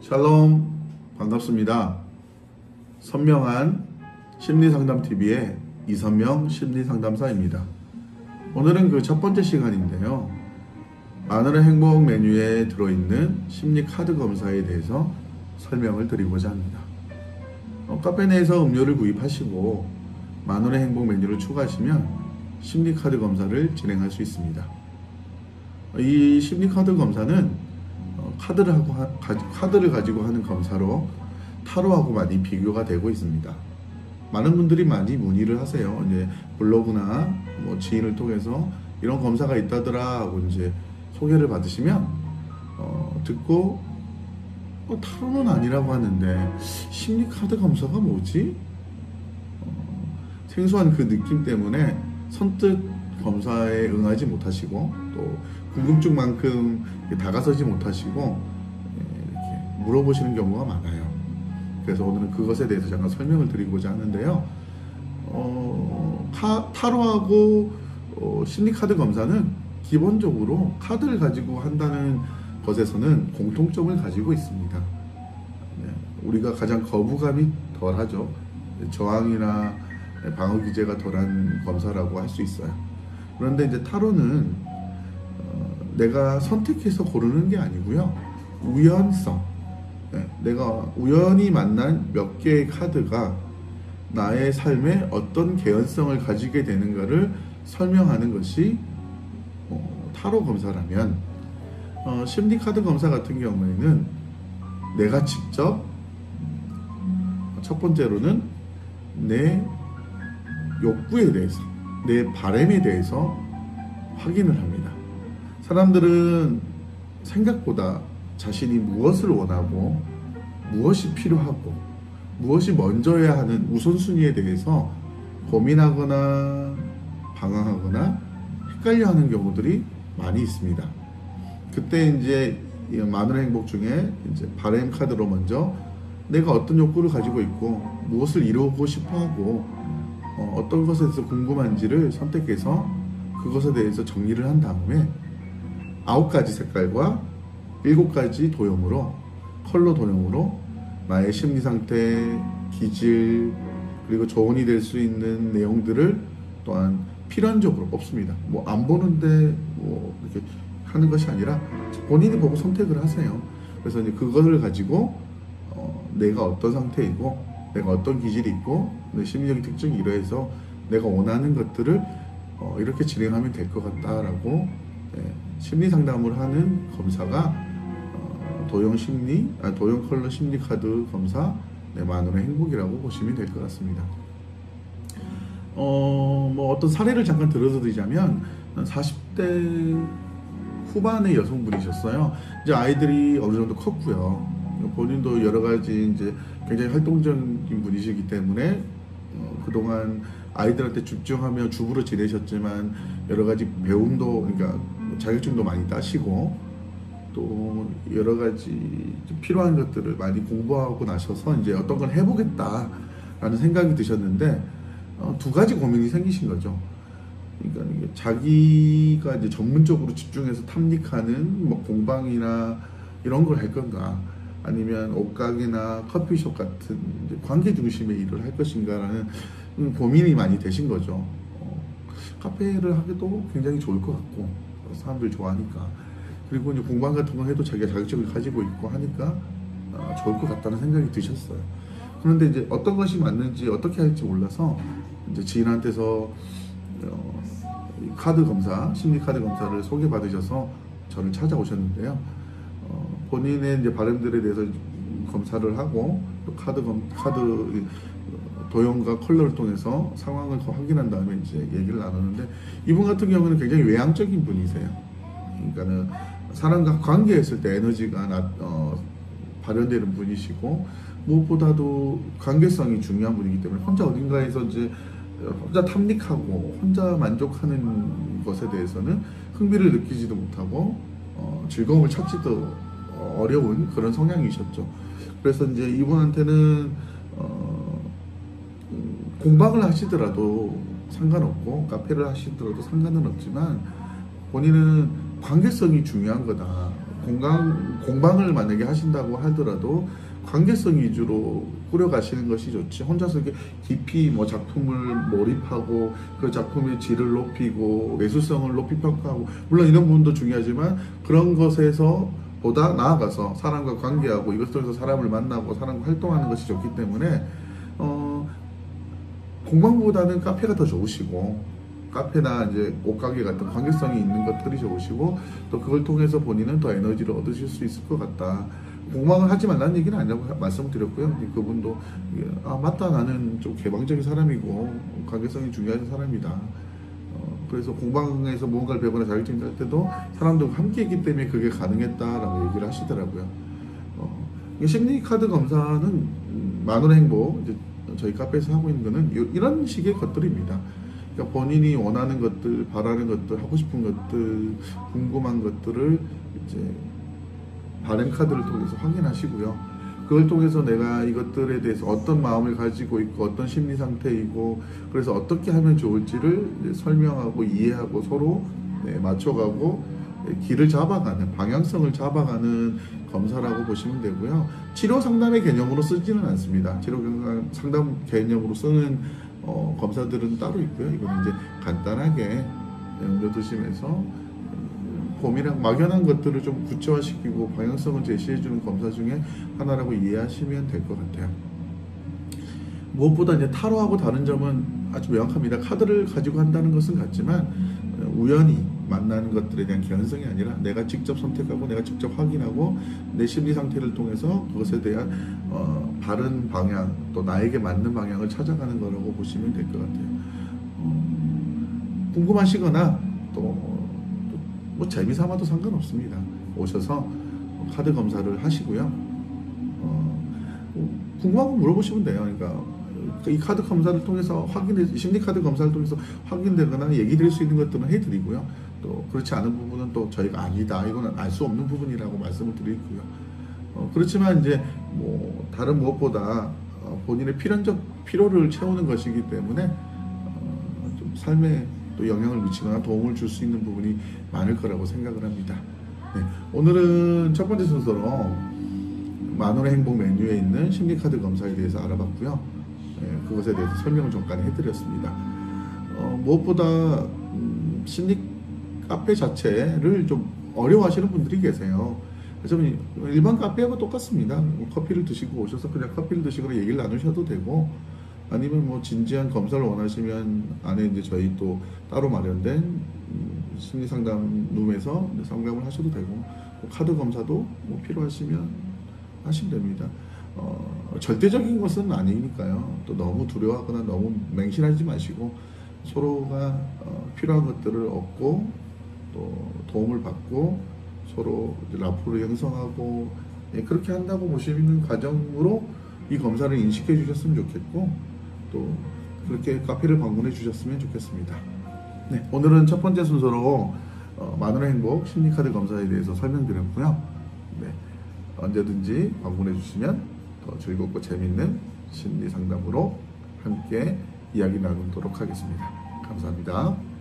샬롬, 반갑습니다. 선명한 심리상담TV의 이선명 심리상담사입니다. 오늘은 그 첫 번째 시간인데요. 마늘의 행복 메뉴에 들어있는 심리카드 검사에 대해서 설명을 드리고자 합니다. 카페 내에서 음료를 구입하시고 마늘의 행복 메뉴를 추가하시면 심리카드 검사를 진행할 수 있습니다. 이 심리카드 검사는 카드를 가지고 하는 검사로 타로하고 많이 비교가 되고 있습니다. 많은 분들이 많이 문의를 하세요. 이제 블로그나 지인을 통해서 이런 검사가 있다더라 하고 이제 소개를 받으시면 듣고 타로는 아니라고 하는데 심리카드 검사가 뭐지? 생소한 그 느낌 때문에 선뜻 검사에 응하지 못하시고 또 궁금증만큼 다가서지 못하시고 이렇게 물어보시는 경우가 많아요. 그래서 오늘은 그것에 대해서 잠깐 설명을 드리고자 하는데요. 타로하고 심리카드 검사는 기본적으로 카드를 가지고 한다는 것에서는 공통점을 가지고 있습니다. 우리가 가장 거부감이 덜하죠. 저항이나 방어 기제가 덜한 검사라고 할 수 있어요. 그런데 이제 타로는 내가 선택해서 고르는 게 아니고요. 우연성. 내가 우연히 만난 몇 개의 카드가 나의 삶에 어떤 개연성을 가지게 되는가를 설명하는 것이 타로 검사라면, 심리카드 검사 같은 경우에는 내가 직접 첫 번째로는 내 욕구에 대해서, 내 바람에 대해서 확인을 합니다. 사람들은 생각보다 자신이 무엇을 원하고 무엇이 필요하고 무엇이 먼저여야 하는 우선순위에 대해서 고민하거나 방황하거나 헷갈려하는 경우들이 많이 있습니다. 그때 이제 마늘의 행복 중에 이제 바램 카드로 먼저 내가 어떤 욕구를 가지고 있고 무엇을 이루고 싶어하고 어떤 것에 대해서 궁금한지를 선택해서 그것에 대해서 정리를 한 다음에 9가지 색깔과 7가지 도형으로, 컬러 도형으로 나의 심리 상태, 기질, 그리고 조언이 될 수 있는 내용들을 또한 필연적으로 뽑습니다. 안 보는데 이렇게 하는 것이 아니라 본인이 보고 선택을 하세요. 그래서 이제 그것을 가지고 내가 어떤 상태이고 내가 어떤 기질이 있고 내 심리적인 특징이 이러해서 내가 원하는 것들을 이렇게 진행하면 될 것 같다라고 심리 상담을 하는 검사가 도형 컬러 심리 카드 검사 마늘의 행복이라고 보시면 될 것 같습니다. 어떤 사례를 잠깐 들어드리자면 40대 후반의 여성분이셨어요. 이제 아이들이 어느 정도 컸고요. 본인도 여러 가지 이제 굉장히 활동적인 분이시기 때문에 그동안 아이들한테 집중하며 주부로 지내셨지만 여러 가지 배움도, 그러니까 자격증도 많이 따시고 또 여러 가지 필요한 것들을 많이 공부하고 나셔서 이제 어떤 걸 해보겠다라는 생각이 드셨는데 2가지 고민이 생기신 거죠. 그러니까 이게 자기가 이제 전문적으로 집중해서 탐닉하는 공방이나 이런 걸 할 건가, 아니면 옷가게나 커피숍 같은 이제 관계 중심의 일을 할 것인가라는 고민이 많이 되신 거죠. 카페를 하기도 굉장히 좋을 것 같고 사람들 좋아하니까, 그리고 이제 공방 같은 거 해도 자기가 자격증을 가지고 있고 하니까 좋을 것 같다는 생각이 드셨어요. 그런데 이제 어떤 것이 맞는지 어떻게 할지 몰라서 이제 지인한테서 카드 검사, 심리 카드 검사를 소개받으셔서 저를 찾아오셨는데요. 본인의 이제 바람들에 대해서 검사를 하고 또 카드 도형과 컬러를 통해서 상황을 더 확인한 다음에 이제 얘기를 나누는데, 이분 같은 경우는 굉장히 외향적인 분이세요. 그러니까는 사람과 관계했을 때 에너지가 발현되는 분이시고, 무엇보다도 관계성이 중요한 분이기 때문에 혼자 어딘가에서 이제 혼자 탐닉하고 혼자 만족하는 것에 대해서는 흥미를 느끼지도 못하고 즐거움을 찾지도 어려운 그런 성향이셨죠. 그래서 이제 이분한테는 공방을 하시더라도 상관없고 카페를 하시더라도 상관은 없지만 본인은 관계성이 중요한 거다. 공방을 만약에 하신다고 하더라도 관계성 위주로 꾸려가시는 것이 좋지. 혼자서 이렇게 깊이 뭐 작품을 몰입하고 그 작품의 질을 높이고 예술성을 높이 평가하고, 물론 이런 부분도 중요하지만 그런 것에서 보다 나아가서 사람과 관계하고 이것 통해서 사람을 만나고 사람과 활동하는 것이 좋기 때문에 공방보다는 카페가 더 좋으시고, 카페나 이제 옷가게 같은 관계성이 있는 것들이 좋으시고, 또 그걸 통해서 본인은 더 에너지를 얻으실 수 있을 것 같다. 공방을 하지 말라는 얘기는 아니라고 말씀드렸고요. 그분도 맞다, 나는 좀 개방적인 사람이고 관계성이 중요한 사람이다. 그래서 공방에서 무언가를 배우거나 자격증 할 때도 사람들과 함께 했기 때문에 그게 가능했다라고 얘기를 하시더라고요. 심리 카드 검사는 만원의 행복, 이제 저희 카페에서 하고 있는 거는 이런 식의 것들입니다. 그러니까 본인이 원하는 것들, 바라는 것들, 하고 싶은 것들, 궁금한 것들을 이제 바램 카드를 통해서 확인하시고요. 그걸 통해서 내가 이것들에 대해서 어떤 마음을 가지고 있고 어떤 심리 상태이고, 그래서 어떻게 하면 좋을지를 설명하고 이해하고 서로 맞춰가고 길을 잡아가는, 방향성을 잡아가는 검사라고 보시면 되고요. 치료 상담의 개념으로 쓰지는 않습니다. 치료 상담 개념으로 쓰는 검사들은 따로 있고요. 이거는 이제 간단하게 염두두시면서 고민하고 막연한 것들을 좀 구체화시키고 방향성을 제시해주는 검사 중에 하나라고 이해하시면 될 것 같아요. 무엇보다 이제 타로하고 다른 점은 아주 명확합니다. 카드를 가지고 한다는 것은 같지만 우연히 만나는 것들에 대한 개연성이 아니라 내가 직접 선택하고 내가 직접 확인하고 내 심리 상태를 통해서 그것에 대한 바른 방향, 또 나에게 맞는 방향을 찾아가는 거라고 보시면 될 것 같아요. 궁금하시거나 또 뭐 재미삼아도 상관없습니다. 오셔서 카드 검사를 하시고요. 궁금한 거 물어보시면 돼요. 그러니까 이 카드 검사를 통해서 심리 카드 검사를 통해서 확인되거나 얘기 드릴 수 있는 것들은 해드리고요. 또 그렇지 않은 부분은 또 저희가 아니다, 이거는 알 수 없는 부분이라고 말씀을 드리고요. 그렇지만 이제 뭐 다른 무엇보다 본인의 필요를 채우는 것이기 때문에 좀 삶에 또 영향을 미치거나 도움을 줄 수 있는 부분이 많을 거라고 생각을 합니다. 네, 오늘은 첫 번째 순서로 만원의 행복 메뉴에 있는 심리카드 검사에 대해서 알아봤고요. 그것에 대해서 설명을 잠깐 해드렸습니다. 무엇보다 심리 카페 자체를 좀 어려워하시는 분들이 계세요. 저는 일반 카페하고 똑같습니다. 커피를 드시고 오셔서 그냥 커피를 드시거나 얘기를 나누셔도 되고, 아니면 뭐 진지한 검사를 원하시면 안에 이제 저희 또 따로 마련된 심리 상담 룸에서 상담을 하셔도 되고, 뭐 카드 검사도 뭐 필요하시면 하시면 됩니다. 절대적인 것은 아니니까요. 또 너무 두려워하거나 너무 맹신하지 마시고 서로가 필요한 것들을 얻고 또 도움을 받고 서로 라포를 형성하고, 그렇게 한다고 보시는 과정으로 이 검사를 인식해 주셨으면 좋겠고, 또 그렇게 카페를 방문해 주셨으면 좋겠습니다. 네, 오늘은 첫 번째 순서로 만원의 행복 심리카드 검사에 대해서 설명드렸고요. 네, 언제든지 방문해 주시면 더 즐겁고 재밌는 심리 상담으로 함께 이야기 나누도록 하겠습니다. 감사합니다.